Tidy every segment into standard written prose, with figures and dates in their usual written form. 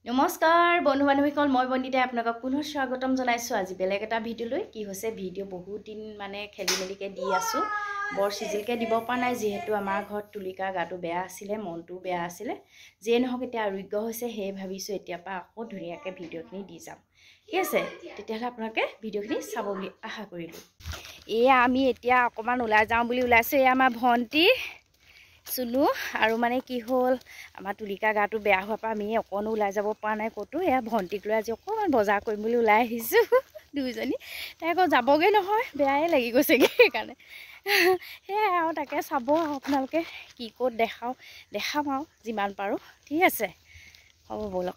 নমস্কাৰ বন্ধু বান্ধৱীসকল মই বন্দিতাই আপোনাক পুনৰ স্বাগতম জনাইছো আজি বেলেগ এটা ভিডিও লৈ কি হৈছে ভিডিও বহুত দিন মানে খেলিমেলিকে দি আছো বৰ সিজিলকে দিব পৰা নাই যেহেতু আমাৰ ঘৰত তুলিকা গাটো বেয়া আছিল মনটো বেয়া আছিল যে নহক এতিয়া আৰোগ্য হৈছে হে ভাবিছো এতিয়া পা আকৌ ধুনিয়াকে ভিডিওখিনি দি যাম ঠিক আছে তেতিয়াহলে আপোনাকে ভিডিওখিনি চাব বুলি আশা কৰিলো এয়া আমি এতিয়া অকমান ওলাই যাওঁ বুলি ওলাইছো এয়া আমাৰ ভন্টি सुनु और माने कि हल आम तुलिका गाटो बेया हुआ पा आमी अकनो ओलाई जाब पा नाइ कतो या भंटीक लै आज अकमान बजार करिम बुली ओलाई आहिसु दुइजनी ताई आक जाबगे নহয় बेयाए लागि गसेगे সেইকাৰণে हे आउ ताके चाब आपनालोके कि कोत देखाम आउ जिमान पारो ठीक আছে হ'ব বলক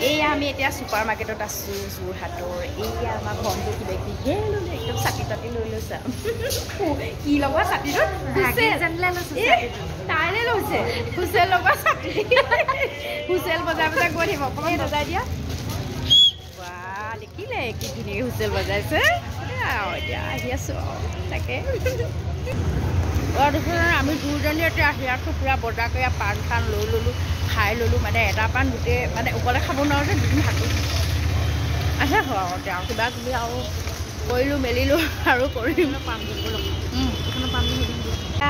এয়া আমি এতিয়া সুপাৰ মাৰ্কেটত আছো জোৰহাটৰ এয়া আমাৰ ঘৰটো কিবা কি হেলো একদম ছাতি তাতি লৈ লৈছা কি লগা ছাতিটো ভাগে জানলে লৈছে তাইলে লৈছে হুসেল লগা ছাতি হুসেল বজাৰ গৈ দিব অকমান বজাই দিয়া বাহ দেখিলে কি ধুনীয়া হুসেল বজাইছে এতিয়া আহি আছো তাকে আমি দুজনী এতিয়া আহি আছো পুৰা বজাৰ কৰি পান খান লৈ ললো খাই ললো মানে এটা পান গোটে মানে ওপৰলে খাব নোৱাৰো যে দুদিন হাতু আচ্ছা হয় কিবা কিবি আৰু কৰিলো মেলিলো আৰু কৰিলো পান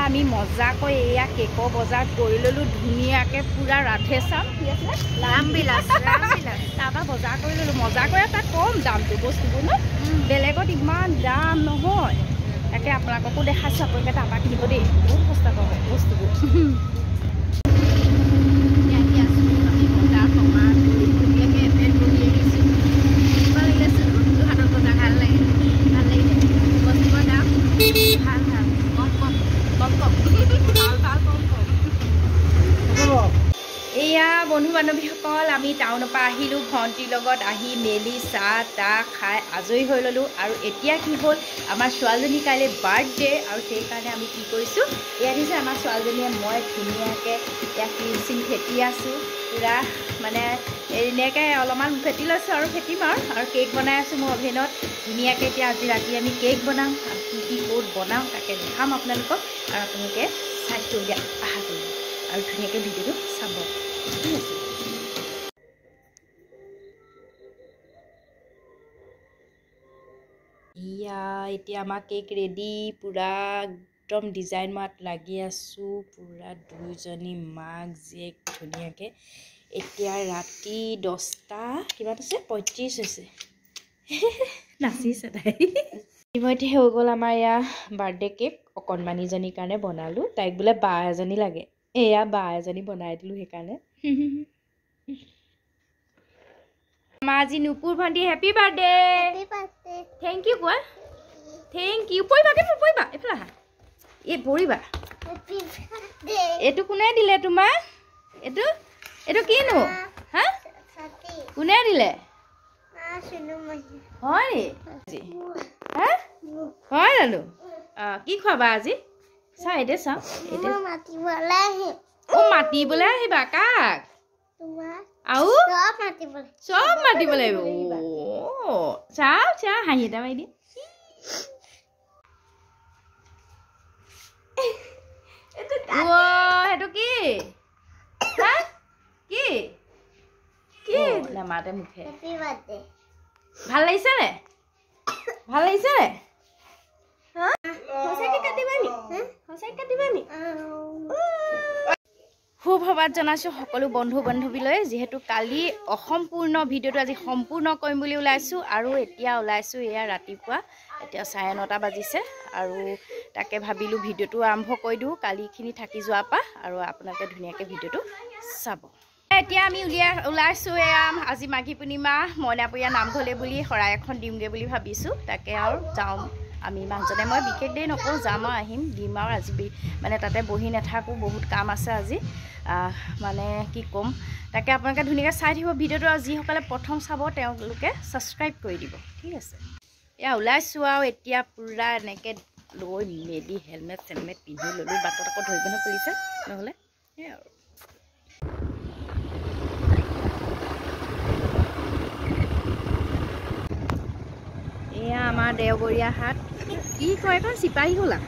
আমি মজাকৈ এয়া কেকৰ বজাৰ কৰি ললো ধুনীয়াকে পুৰা ৰাধে চাম কি আছে ৰামবিলাস তাৰপৰা বজাৰ কৰি ললো মজা কৰি এটা কম দামটো বস্তুবোৰ ন বেলেগত ইমান দাম নহয় তাকে আপোনালোককো দেখাইছো আপোনালোকে তাৰপৰা কিনিব দেই বহুত সস্তা পাব বস্তুবোৰ বন্ধু বান্ধৱীসকল আমি টাউনৰ পৰা আহিলো ভন্টিৰ লগত আহি মেলি চাহ তাহ খাই আজৰি হৈ ললো আৰু এতিয়া কি হ'ল আমাৰ ছোৱালীজনী কাইলৈ বাৰ্থডে আৰু সেই কাৰণে আমি কি কৰিছো এয়া দিছে আমাৰ ছোৱালীজনীয়ে মই ধুনীয়াকে এতিয়া ক্ৰীম ফেটি আছো পুৰা মানে এনেকৈ অলপমান ফেটি লৈছো আৰু ফেটিম আৰু কেক বনাই আছো মই অভেনত ধুনীয়াকৈ এতিয়া আজি ৰাতি আমি কেক বনাম আৰু কি ক'ত বনাম তাকে দেখাম আপোনালোকক আৰু আপোনালোকে চাই থৈ আশা কৰিম আৰু ধুনীয়াকৈ ভিডিঅ'টো চাব এতিয়া আমাৰ কেক ৰেডি পুৰা একদম ডিজাইন মাত লাগি আছো পুৰা দুইজনী মাক জীয়েক ধুনীয়াকে এতিয়া ৰাতি 10টা কিমান আছে 35 হৈছে নাচিছে তাই ইমতে হৈ গ'ল আমাৰ ইয়া বাৰ্থডে কেক অকণমানিজনীৰ কাৰণে বনালো তাইক বোলে বা এজনী লাগে এয়া বা এজনী বনাই দিলো সেইকাৰণে মাজি নুপুৰ ভন্টি হেপি বাৰ্থডে থ্যাংক ইউ কোৱা থ্যাংক ইউ পইবা এফলা এ পৰিবা এটো কোনে দিলে তোমাক এটো কিনো হা কোনে দিলে হয় হা হয় জানো কি খোৱাবা আজি চা এতে চা এতে মাতিবলৈ আহিবা কাক আউ সব মাতিবলৈ চাও হাঁহি এটা মাৰি দিয়া সেইটো কি কি নামাতে মুখে ভাল লাগিছে নে সুপ্ৰভাত জনাইছো সকলো বন্ধু বান্ধৱীলৈ যেহেতু কালি অসম্পূৰ্ণ ভিডিওটো আজি সম্পূৰ্ণ কৰিম বুলি ওলাইছো আৰু এতিয়া ওলাইছো এয়া ৰাতিপুৱা এতিয়া 9:30 বাজিছে আৰু তাকে ভাবিলো ভিডিওটো আৰম্ভ কৰি দিও কালিখিনি থাকি যোৱা পা আৰু আপোনালোকে ধুনীয়াকৈ ভিডিওটো চাব এতিয়া আমি ওলাইছো এয়া আজি মাঘী পূৰ্ণিমা মইনাপুৰীয়া নামঘৰলে বুলি শৰাই এখন দিমগে বুলি ভাবিছো তাকে আৰু যাওঁ আমি মানুহজনে মই বিশেষ দেৰি নকওঁ যাম আৰু আহিম দিম আৰু আজি মানে তাতে বহি নাথাকো বহুত কাম আছে আজি মানে কি ক'ম তাকে আপোনালোকে ধুনীয়াকৈ চাই থাকিব ভিডিওটো আৰু যিসকলে প্ৰথম চাব তেওঁলোকে ছাবস্ক্ৰাইব কৰি দিব ঠিক আছে এয়া ওলাইছো আৰু এতিয়া পুৰা এনেকৈ লৈ মেলি হেলমেট পিন্ধি ল'লোঁ বাটত আকৌ ধৰিব নপৰিছে নহ'লে সেই আৰু এয়া আমাৰ দেওবৰীয়া হাট কি কয় এখন চিপাহী খোলা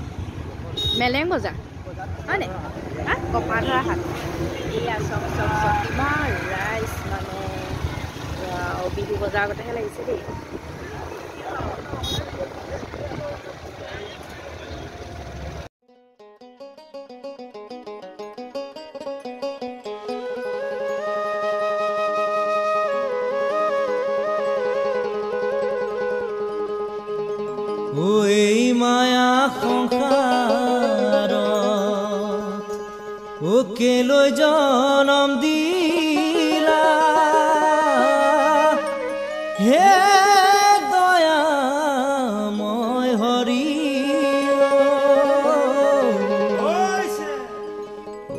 মেলেং বজাৰ হয়নে কপাধৰা হাট এয়া চব কিমান ৰাইজ বজাৰ আগতেহে লাগিছে দেই এই মায়া সংসাৰত কেলৈ জনম দিলা হে দয়াময় হৰি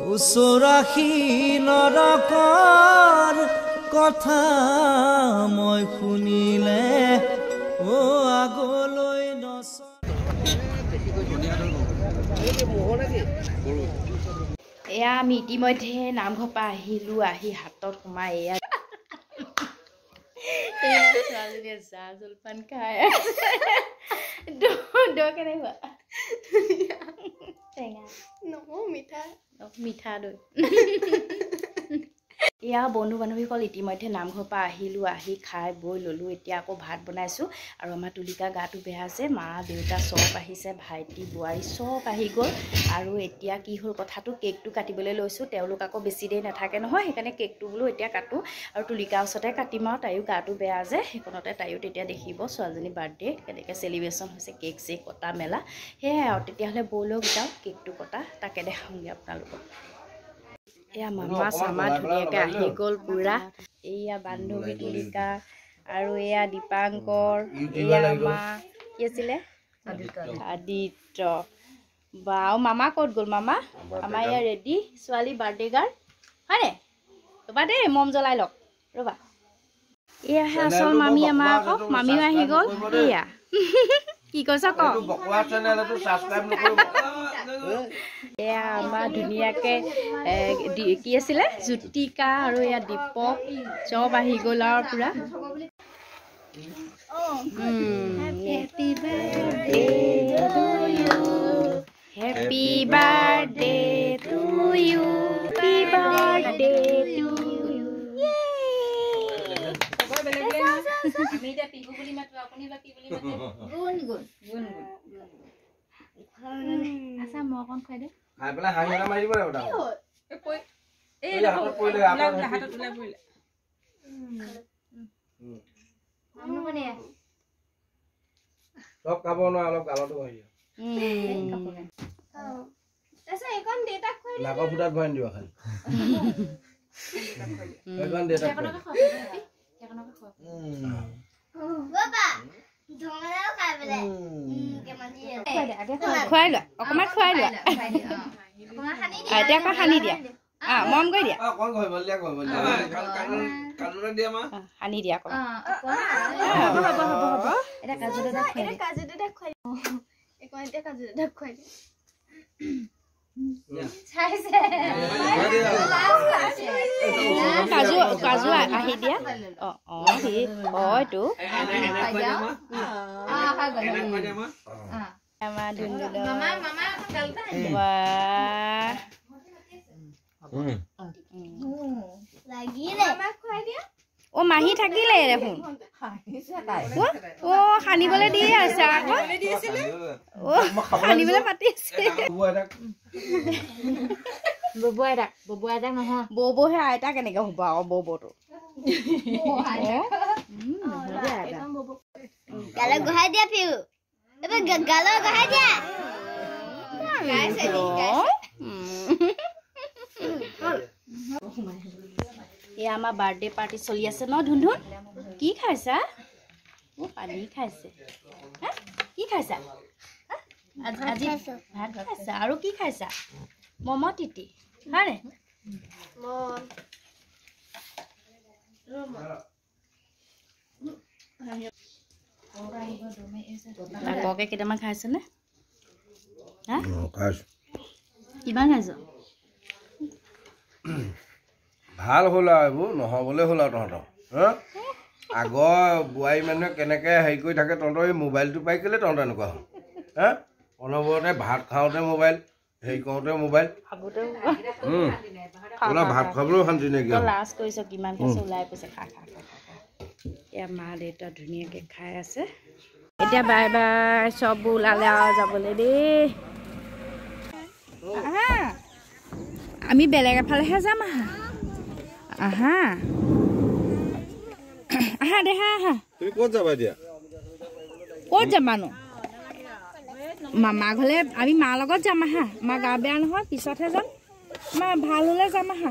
ওচৰাশী নৰকৰ কথা মই শুনিলে ও আগলৈ এয়া আমি ইতিমধ্যে নামঘৰ পৰা আহিলোঁ আহি হাতত সোমাই এয়া ছোৱালীজনীয়ে জা জলপান খাই কেনেকুৱা টেঙা মিঠা দৈ এয়া বন্ধু বান্ধৱীসকল ইতিমধ্যে নামঘৰ পৰা আহিলোঁ আহি খাই বৈ ল'লোঁ এতিয়া আকৌ ভাত বনাইছোঁ আৰু আমাৰ তুলিকা গাটো বেয়া আছে মা দেউতা চব আহিছে ভাইটি বোৱাৰী চব আহি গ'ল আৰু এতিয়া কি হ'ল কথাটো কেকটো কাটিবলৈ লৈছোঁ তেওঁলোক আকৌ বেছি দেৰি নাথাকে নহয় সেইকাৰণে কেকটো বোলো এতিয়া কাটোঁ আৰু তুলিকাৰ ওচৰতে কাটিম আৰু তাইও গাটো বেয়া যে সেইখনতে তাইও তেতিয়া দেখিব ছোৱালীজনী বাৰ্থডে কেনেকৈ চেলিব্ৰেশ্যন হৈছে কেক চেক কটা মেলা সেয়াই আৰু তেতিয়াহ'লে ব'লক যাওঁ কেকটো কটা তাকে দেখাওঁগৈ আপোনালোকক এয়া মামা চামা ধুনীয়াকৈ আহি গ'ল পুৰা এয়া বান্ধৱী তুলিকা আৰু এয়া দীপাংকৰ এয়া মা কি আছিলে আদিত্য বা আৰু মামা ক'ত গ'ল মামা আমাৰ এয়া ৰেডি ছোৱালী বাৰ্থডে গাৰ্ল হয়নে ৰ'বা দেই মম জ্বলাই লওক ৰ'বা এয়াহে আচল মামী আমাৰ আকৌ মামীও আহি গ'ল এয়া কি কৈছ ক এয়া আমাৰ ধুনীয়াকৈ কি আছিলে জ্যোতিকা আৰু এয়া দীপক চব আহি গ'ল আৰু পুৰা happy birthday to you happy birthday to you আচ্ছা মই অকণ খুৱাই দে খাই পেলাই হাঁহি এটা মাৰি দিব চব খাব নোৱাৰে অলপ গালতো ভৰাই নাকৰ ফুটাত ভৰাই দিবা খালি এখন দেউতাক খুৱাই লোৱা অকণমান খুৱাই লোৱা এতিয়া আকৌ সানি দিয়া মৰম কৰি দিয়া সানি দিয়া আকৌ কাজু কাজু আহি দিয়া হয়তো আমাৰ অ মাহী থাকিলে দেখোন অ সানিবলৈ দিয়ে আছে আকৌ সানিবলৈ পাতি আছে ববুৱাইতাক নহয় ববৌহে আইতা কেনেকে হ'ব আকৌ ববৌটো গালত গহাই দিয়া পিউ গালত গহাই দিয়া এয়া আমাৰ বাৰ্থডে পাৰ্টি চলি আছে ন ধুনধুন কি খাইছা অ পানী খাইছে কি খাইছা আজি ভাত খাইছা আৰু কি খাইছা মম তিতি হয়নে ডাকৰকে কেইটামান খাইছেনে কিমান খাইছ ভাল হ'ল আৰু এইবোৰ নহ'বলৈ হ'ল আৰু তহঁতৰ আগৰ বোৱাৰী মানুহে কেনেকৈ হেৰি কৰি থাকে তহঁতৰ এই মোবাইলটো পাই কেলৈ তহঁতৰ এনেকুৱা হ'ল অনবৰতে ভাত খাওঁতে মোবাইল হেৰি কৰোঁতে মোবাইল ভাত খাবলৈও শান্তি নাইকিয়া লাজ কৰিছ কিমান খাইছে ওলাই কৈছে খা খা খা এয়া মা দেউতা ধুনীয়াকৈ খাই আছে এতিয়া বাই বাই চব ওলালে আৰু যাবলৈ দেই আহা আমি বেলেগ এফালেহে যাম আহা আহা দেহা আহা তুমি ক'ত যাবা এতিয়া ক'ত যাবানো মামা ঘৰলে আমি মাৰ লগত যাম আহা মা গা বেয়া নহয় পিছতহে যাম মা ভাল হ'লে যাম আহা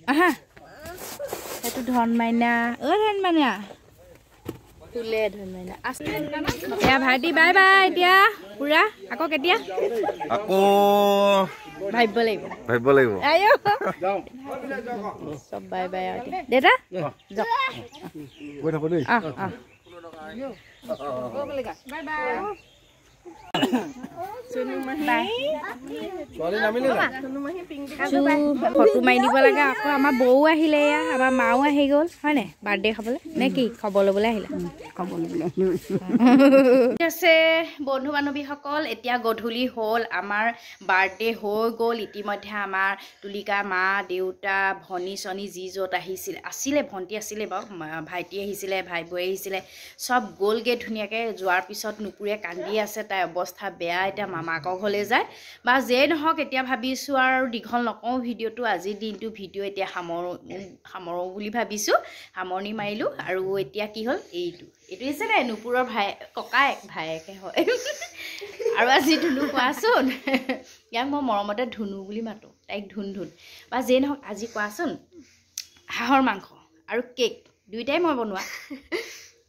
আহা সেইটো ধন মাইনা ধন মাইনা তুলে ধন মাইনা এয়া ভাইটি বাই বাই এতিয়া পুৰা আকৌ কেতিয়া আকৌ ভাবিব লাগিব আয়ো চব বাই বাই আৰু দেউতা যাওক গৈ থাকো দেই ফটো মাৰি দিব লাগে আকৌ আমাৰ বৌ আহিলে এয়া আমাৰ মাও আহি গ'ল হয় নাই বাৰ্থডে খাবলৈ নে কি খবৰ ল'বলৈ আহিলে ঠিক আছে বন্ধু বান্ধৱীসকল এতিয়া গধূলি হ'ল আমাৰ বাৰ্থডে হৈ গ'ল ইতিমধ্যে আমাৰ তুলিকা মা দেউতা ভনী চনী যি য'ত আছিলে ভণ্টি আছিলে বাৰু ভাইটি আহিছিলে ভাই বৈ আহিছিলে চব গ'লগৈ ধুনীয়াকৈ যোৱাৰ পিছত নুপুৰে কান্দি আছে তাই অৱস্থা বেয়া এতিয়া মামাকৰ ঘৰলৈ যায় বা যেই নহওক এতিয়া ভাবিছোঁ আৰু দীঘল নকওঁ ভিডিঅ'টো আজিৰ দিনটো ভিডিঅ' এতিয়া সামৰোঁ বুলি ভাবিছোঁ সামৰণি মাৰিলোঁ আৰু এতিয়া কি হ'ল এইটো হৈছে নে নুপুৰৰ ভায়েকে হয় আৰু আজি ধুনু কোৱাচোন ইয়াক মই মৰমতে ধুনু বুলি মাতোঁ তাইক ধুন বা যেই নহওক আজি কোৱাচোন হাঁহৰ মাংস আৰু কেক দুইটাই মই বনোৱা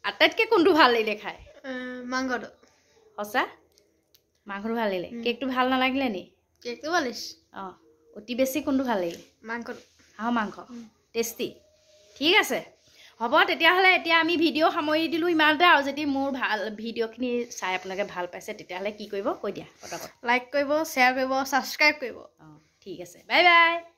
আটাইতকৈ কোনটো ভাল লাগিলে খাই মাংসটো সঁচা মাংসটো ভাল লাগিলে কেকটো ভাল নালাগিলে নি কেকটো ভাল লাগিছে অঁ অতি বেছি কোনটো ভাল লাগিলে মাংসটো হাঁহৰ মাংস টেষ্টি ঠিক আছে হ'ব তেতিয়াহ'লে এতিয়া আমি ভিডিঅ' সামৰি দিলোঁ ইমানতে আৰু যদি মোৰ ভাল ভিডিঅ'খিনি চাই আপোনালোকে ভাল পাইছে তেতিয়াহ'লে কি কৰিব কৈ দিয়া পটাপট লাইক কৰিব শ্বেয়াৰ কৰিব ছাবস্ক্ৰাইব কৰিব অঁ ঠিক আছে বাই বাই